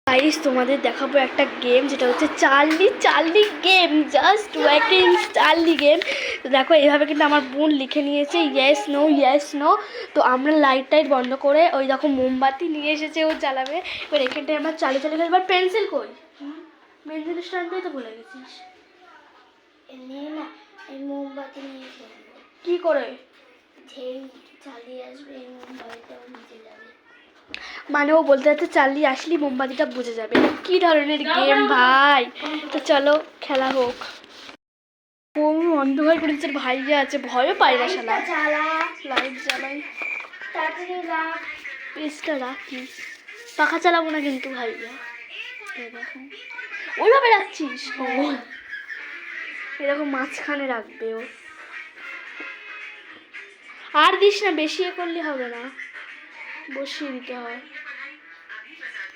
Guys তোমাদের দেখাবো একটা গেম, যেটা হচ্ছে Charlie game, just walking Charlie game. তো দেখো এইভাবে কিন্তু আমার বোন লিখে নিয়েছে ইয়েস নো। তো আমরা লাইট বন্ধ করে ওই দেখো মোমবাতি নিয়ে এসেছে, ও জ্বালাবে। এবার এখানটায় আমরা চালিয়ে এবার পেন্সিল কই, পেন্সিল স্ট্যান্ডটাই তো ভুলে গেছিস। না এই মোমবাতি নিয়ে কি করে চালিয়ে আসবে, এই মোমবাতিটাও নিচে যাবে। মানে ও বলতে যাচ্ছে চার্লি আসলি মোমবাতিটা বুঝে যাবে। কি ধরনের গেম ভাই! তো চলো খেলা হোক। ও অন্ধকার করে দিচ্ছে, ভাইয়া আছে, ভয়ও পাই না শালা। লাইট জ্বালাই, পেজটা রাখিস, পাখা চালাবো না কিন্তু ভাইয়া। এরকম ওইভাবে রাখছিস, এরকম মাঝখানে রাখবে ও। আর দিস না, বেশি করলে হবে না, বসিয়ে দিতে হয়।